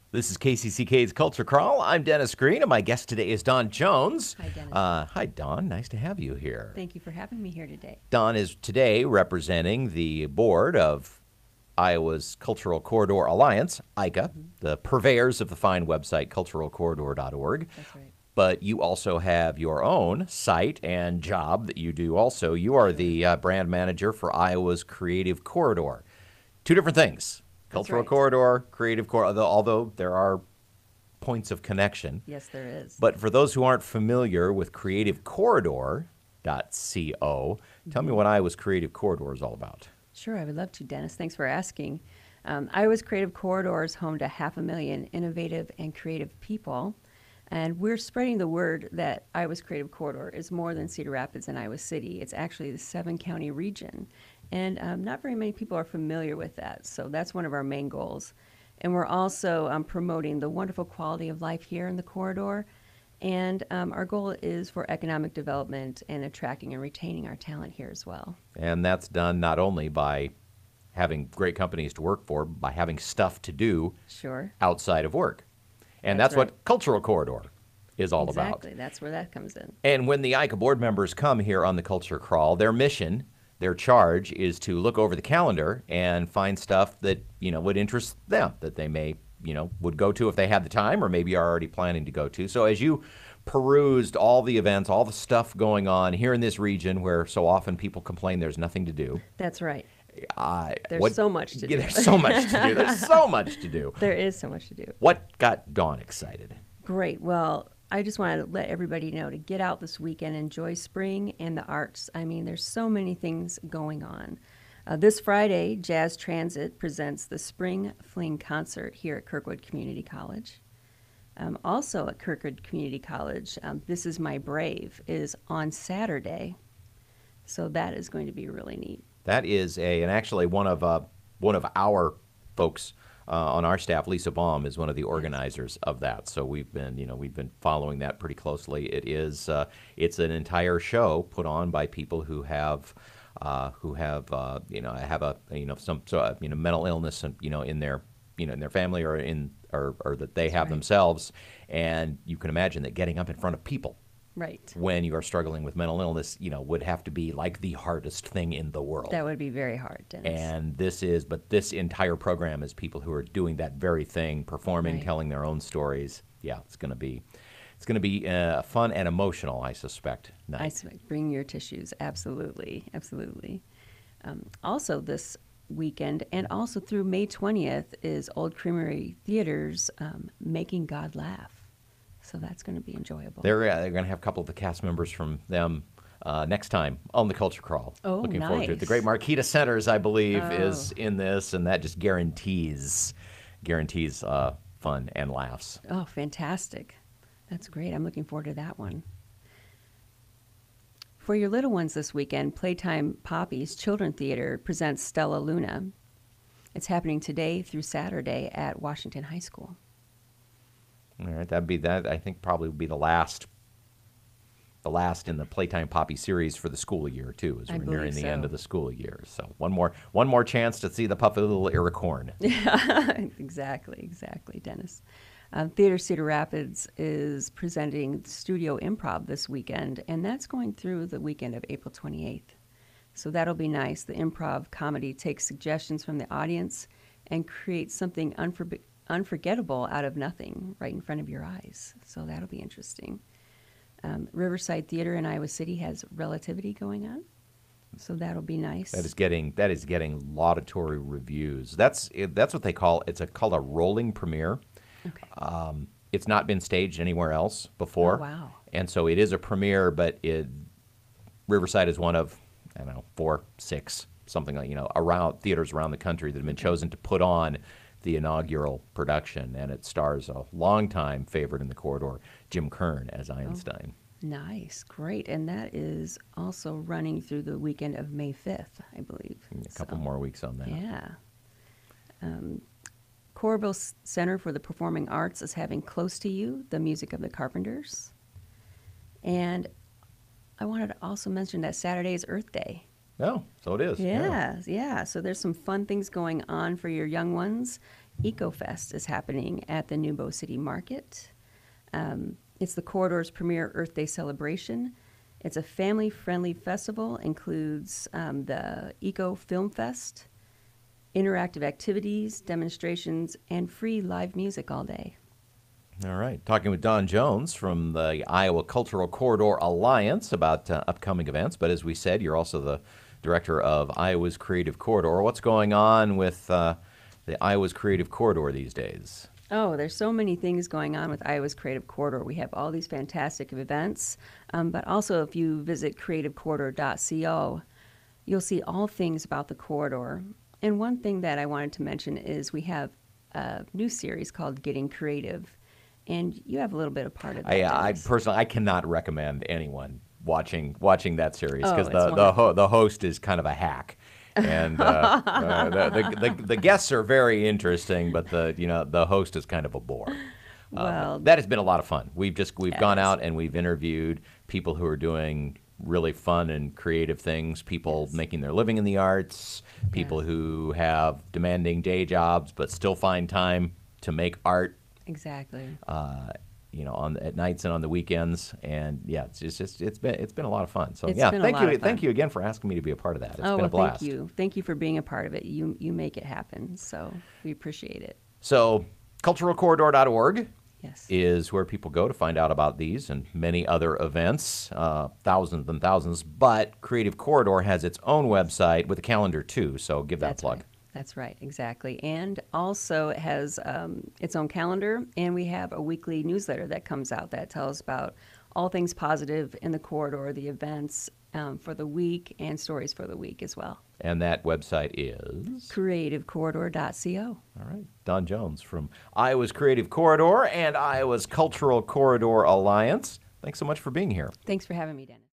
This is KCCK's Culture Crawl. I'm Dennis Green, and my guest today is Don Jones. Hi, Dennis. Hi, Don. Nice to have you here. Thank you for having me here today. Don is today representing the board of Iowa's Cultural Corridor Alliance, ICCA, the purveyors of the fine website culturalcorridor.org. That's right. But you also have your own site and job that you do also. You are the brand manager for Iowa's Creative Corridor. Two different things. Cultural right. Corridor, Creative Corridor, although there are points of connection. Yes, there is. But for those who aren't familiar with creativecorridor.co, tell me what Iowa's Creative Corridor is all about. Sure, I would love to, Dennis. Thanks for asking. Iowa's Creative Corridor is home to 500,000 innovative and creative people. And we're spreading the word that Iowa's Creative Corridor is more than Cedar Rapids and Iowa City. It's actually the 7-county region. And not very many people are familiar with that. So that's one of our main goals. And we're also promoting the wonderful quality of life here in the corridor. And our goal is for economic development and attracting and retaining our talent here as well. And that's done not only by having great companies to work for, by having stuff to do Sure. outside of work. And That's that's what Cultural Corridor is all about. Exactly. That's where that comes in. And when the ICCA board members come here on the Culture Crawl, their mission, their charge is to look over the calendar and find stuff that, would interest them, that they may, would go to if they had the time or maybe are already planning to go to. So as you perused all the events, all the stuff going on here in this region where so often people complain there's nothing to do. That's right. There's so much to do. Yeah, there's so much to do. There's so much to do. There is so much to do. What got Dawn excited? Great. Well, I just want to let everybody know to get out this weekend, enjoy spring and the arts. I mean, there's so many things going on. This Friday, Jazz Transit presents the Spring Fling Concert here at Kirkwood Community College. Also at Kirkwood Community College, This Is My Brave is on Saturday. So that is going to be really neat. That is and actually one of our folks on our staff, Lisa Baum, is one of the organizers of that. So we've been following that pretty closely. It's an entire show put on by people who have mental illness and in their family or that they have themselves, and you can imagine that getting up in front of people. Right. When you are struggling with mental illness, would have to be like the hardest thing in the world. That would be very hard, Dennis. And this entire program is people who are doing that very thing, performing, telling their own stories. Yeah, it's going to be fun and emotional, I suspect. Night. I suspect. Bring your tissues. Absolutely, absolutely. Also this weekend and also through May 20th is Old Creamery Theater's Making God Laugh. So that's going to be enjoyable. They're going to have a couple of the cast members from them next time on the Culture Crawl. Oh, Looking nice. forward to it. The great Marquita Centers, I believe, is in this, and that just guarantees fun and laughs. Oh, fantastic. That's great. I'm looking forward to that one. For your little ones this weekend, Playtime Poppy's Children Theater presents Stella Luna. It's happening today through Saturday at Washington High School. All right, that I think probably would be the last in the Playtime Poppy series for the school year too, as we're nearing the end of the school year. So one more chance to see the puffy little Iricorn. Yeah, exactly, Dennis. Theater Cedar Rapids is presenting Studio Improv this weekend, and that's going through the weekend of April 28th. So that'll be nice. The improv comedy takes suggestions from the audience and creates something unforgettable out of nothing right in front of your eyes. So that'll be interesting. Riverside Theater in Iowa City has Relativity going on. So that'll be nice. That is getting laudatory reviews. That's what they call called a rolling premiere. Okay. It's not been staged anywhere else before. Oh, wow. And so it is a premiere, but Riverside is one of 4, 6, something like around theaters around the country that have been chosen to put on the inaugural production, and it stars a longtime favorite in the corridor, Jim Kern, as Einstein. Oh, nice, great, and that is also running through the weekend of May 5th, I believe. A couple more weeks on that. Yeah. Coralville Center for the Performing Arts is having Close to You, the music of the Carpenters. And I wanted to also mention that Saturday is Earth Day. Oh, so it is. Yeah. So there's some fun things going on for your young ones. EcoFest is happening at the Nubo City Market. It's the corridor's premier Earth Day celebration. It's a family-friendly festival, includes the Eco Film Fest, interactive activities, demonstrations, and free live music all day. All right. Talking with Don Jones from the Iowa Cultural Corridor Alliance about upcoming events. But as we said, you're also the director of Iowa's Creative Corridor. What's going on with the Iowa's Creative Corridor these days? Oh, there's so many things going on with Iowa's Creative Corridor. We have all these fantastic events, but also if you visit creativecorridor.co, you'll see all things about the corridor. And one thing that I wanted to mention is we have a new series called Getting Creative, and you have a little bit of part of that. I personally, I cannot recommend anyone watching that series Oh, because it's the host is kind of a hack. And the guests are very interesting, but the host is kind of a bore. Well, That has been a lot of fun. We've gone Yes. out and we've interviewed people who are doing really fun and creative things, people Yes. making their living in the arts, people Yes. who have demanding day jobs but still find time to make art. Exactly. At nights and on the weekends, and yeah, it's been a lot of fun. So It's yeah, been a thank lot you, of fun. thank you again for asking me to be a part of that. It's Oh, been well, a blast. thank you for being a part of it. You make it happen, so we appreciate it. So culturalcorridor.org Yes. is where people go to find out about these and many other events, thousands and thousands. But Creative Corridor has its own website with a calendar too, so give that a That's plug. right. That's right, exactly. And also it has its own calendar, and we have a weekly newsletter that comes out that tells about all things positive in the corridor, the events for the week, and stories for the week as well. And that website is? creativecorridor.co. All right. Don Jones from Iowa's Creative Corridor and Iowa's Cultural Corridor Alliance. Thanks so much for being here. Thanks for having me, Dennis.